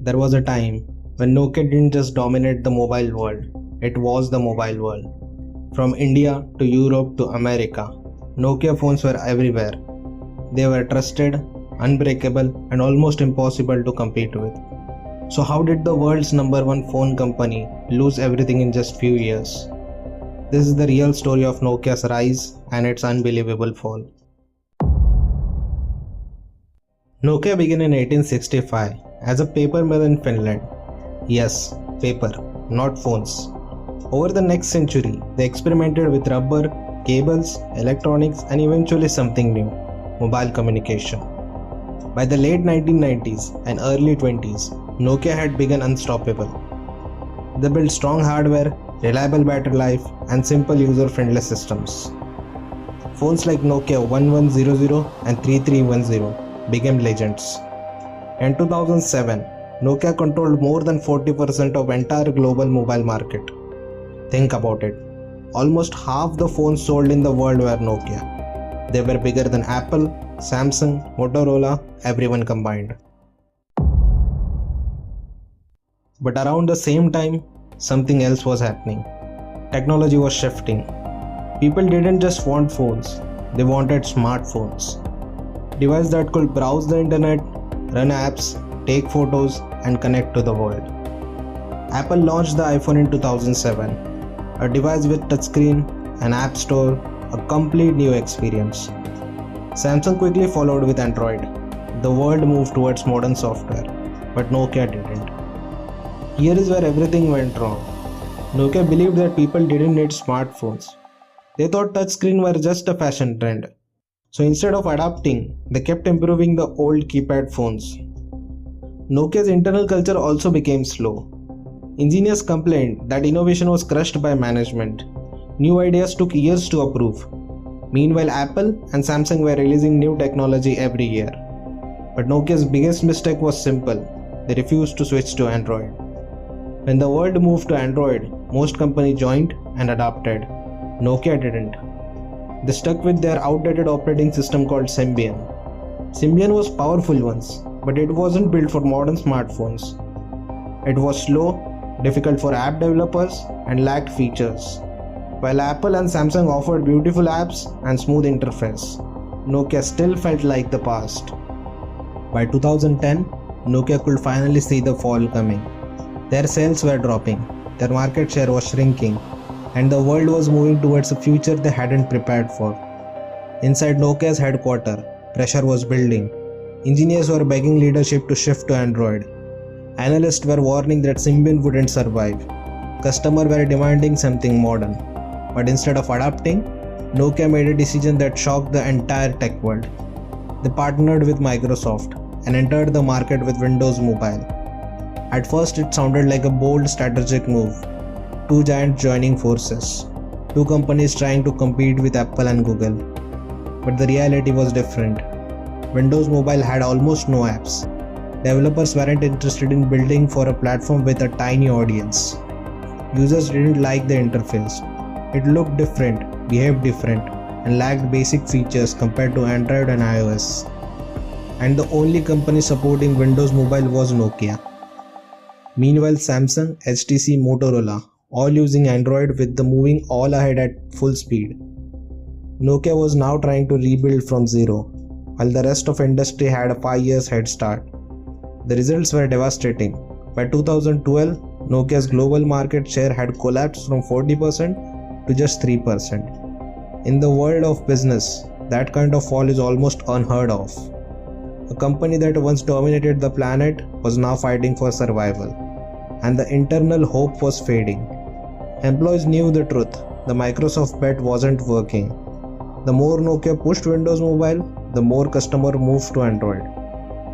There was a time when Nokia didn't just dominate the mobile world, it was the mobile world. From India to Europe to America, Nokia phones were everywhere. They were trusted, unbreakable, and almost impossible to compete with. So how did the world's number one phone company lose everything in just few years? This is the real story of Nokia's rise and its unbelievable fall. Nokia began in 1865 as a paper mill in Finland. Yes, paper, not phones. Over the next century, they experimented with rubber, cables, electronics, and eventually something new, mobile communication. By the late 1990s and early 20s, Nokia had become unstoppable. They built strong hardware, reliable battery life, and simple user-friendly systems. Phones like Nokia 1100 and 3310 became legends. In 2007, Nokia controlled more than 40% of entire global mobile market. Think about it. Almost half the phones sold in the world were Nokia. They were bigger than Apple, Samsung, Motorola, everyone combined. But around the same time, something else was happening. Technology was shifting. People didn't just want phones, they wanted smartphones. Devices that could browse the internet, run apps, take photos, and connect to the world. Apple launched the iPhone in 2007, a device with touchscreen, an app store, a complete new experience. Samsung quickly followed with Android. The world moved towards modern software, but Nokia didn't. Here is where everything went wrong. Nokia believed that people didn't need smartphones. They thought touchscreen were just a fashion trend. So instead of adapting, they kept improving the old keypad phones. Nokia's internal culture also became slow. Engineers complained that innovation was crushed by management. New ideas took years to approve. Meanwhile, Apple and Samsung were releasing new technology every year. But Nokia's biggest mistake was simple. They refused to switch to Android. When the world moved to Android, most companies joined and adopted. Nokia didn't. They stuck with their outdated operating system called Symbian. Symbian was powerful once, but it wasn't built for modern smartphones. It was slow, difficult for app developers, and lacked features. While Apple and Samsung offered beautiful apps and smooth interface, Nokia still felt like the past. By 2010, Nokia could finally see the fall coming. Their sales were dropping, their market share was shrinking, and the world was moving towards a future they hadn't prepared for. Inside Nokia's headquarters, pressure was building. Engineers were begging leadership to shift to Android. Analysts were warning that Symbian wouldn't survive. Customers were demanding something modern. But instead of adapting, Nokia made a decision that shocked the entire tech world. They partnered with Microsoft and entered the market with Windows Mobile. At first, it sounded like a bold strategic move. Two giants joining forces. Two companies trying to compete with Apple and Google. But the reality was different. Windows Mobile had almost no apps. Developers weren't interested in building for a platform with a tiny audience. Users didn't like the interface. It looked different, behaved different, and lacked basic features compared to Android and iOS. And the only company supporting Windows Mobile was Nokia. Meanwhile, Samsung, HTC, Motorola, all using Android with the moving all ahead at full speed. Nokia was now trying to rebuild from zero, while the rest of industry had a 5 years head start. The results were devastating. By 2012, Nokia's global market share had collapsed from 40% to just 3%. In the world of business, that kind of fall is almost unheard of. A company that once dominated the planet was now fighting for survival, and the internal hope was fading. Employees knew the truth. The Microsoft bet wasn't working. The more Nokia pushed Windows Mobile, the more customers moved to Android.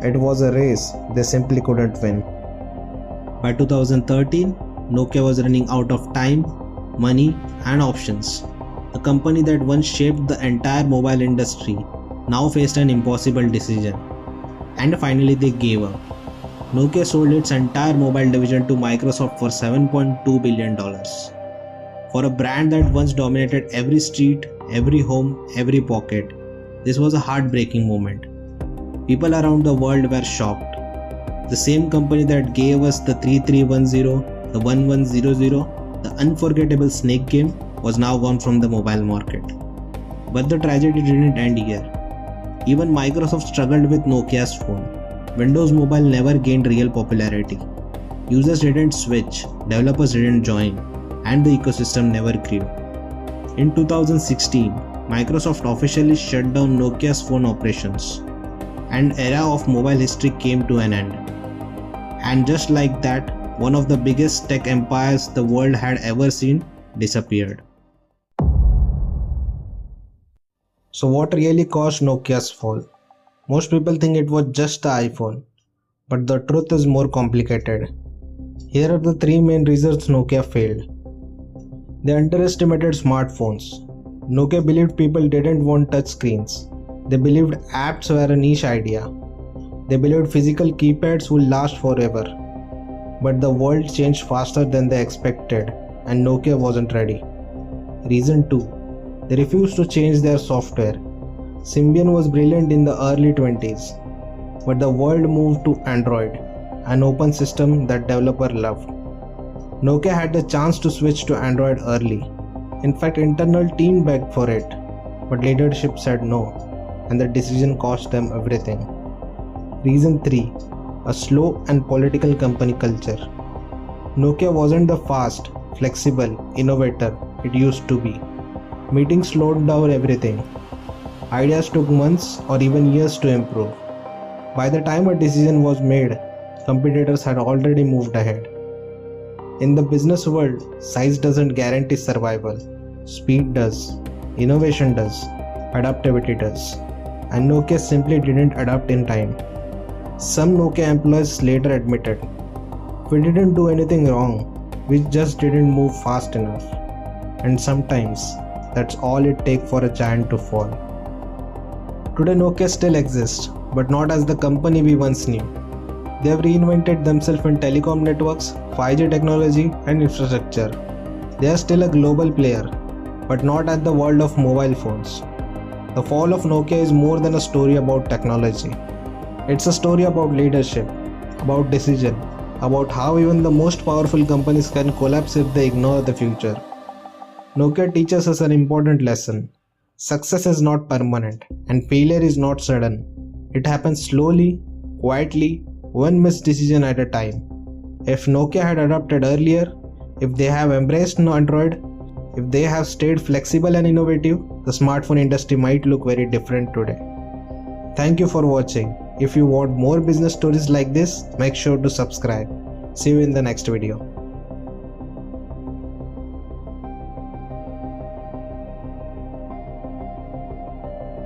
It was a race they simply couldn't win. By 2013, Nokia was running out of time, money, and options. A company that once shaped the entire mobile industry now faced an impossible decision. And finally they gave up. Nokia sold its entire mobile division to Microsoft for $7.2 billion. For a brand that once dominated every street, every home, every pocket, this was a heartbreaking moment. People around the world were shocked. The same company that gave us the 3310, the 1100, the unforgettable Snake game was now gone from the mobile market. But the tragedy didn't end here. Even Microsoft struggled with Nokia's phone. Windows Mobile never gained real popularity. Users didn't switch, developers didn't join, and the ecosystem never grew. In 2016, Microsoft officially shut down Nokia's phone operations. An era of mobile history came to an end. And just like that, one of the biggest tech empires the world had ever seen disappeared. So what really caused Nokia's fall? Most people think it was just the iPhone, but the truth is more complicated. Here are the three main reasons Nokia failed. They underestimated smartphones. Nokia believed people didn't want touchscreens. They believed apps were a niche idea. They believed physical keypads would last forever. But the world changed faster than they expected, and Nokia wasn't ready. Reason 2. They refused to change their software. Symbian was brilliant in the early 20s, but the world moved to Android, an open system that developers loved. Nokia had the chance to switch to Android early. In fact, internal team begged for it, but leadership said no, and the decision cost them everything. Reason 3. A slow and political company culture. Nokia wasn't the fast, flexible innovator it used to be. Meetings slowed down everything. Ideas took months or even years to improve. By the time a decision was made, competitors had already moved ahead. In the business world, size doesn't guarantee survival. Speed does, innovation does, adaptability does. And Nokia simply didn't adapt in time. Some Nokia employees later admitted, "We didn't do anything wrong, we just didn't move fast enough." And sometimes, that's all it takes for a giant to fall. Today Nokia still exists, but not as the company we once knew. They have reinvented themselves in telecom networks, 5G technology and infrastructure. They are still a global player, but not at the world of mobile phones. The fall of Nokia is more than a story about technology. It's a story about leadership, about decision, about how even the most powerful companies can collapse if they ignore the future. Nokia teaches us an important lesson. Success is not permanent, and failure is not sudden. It happens slowly, quietly, one missed decision at a time. If Nokia had adopted earlier, if they have embraced Android, if they have stayed flexible and innovative, the smartphone industry might look very different today. Thank you for watching. If you want more business stories like this, make sure to subscribe. See you in the next video.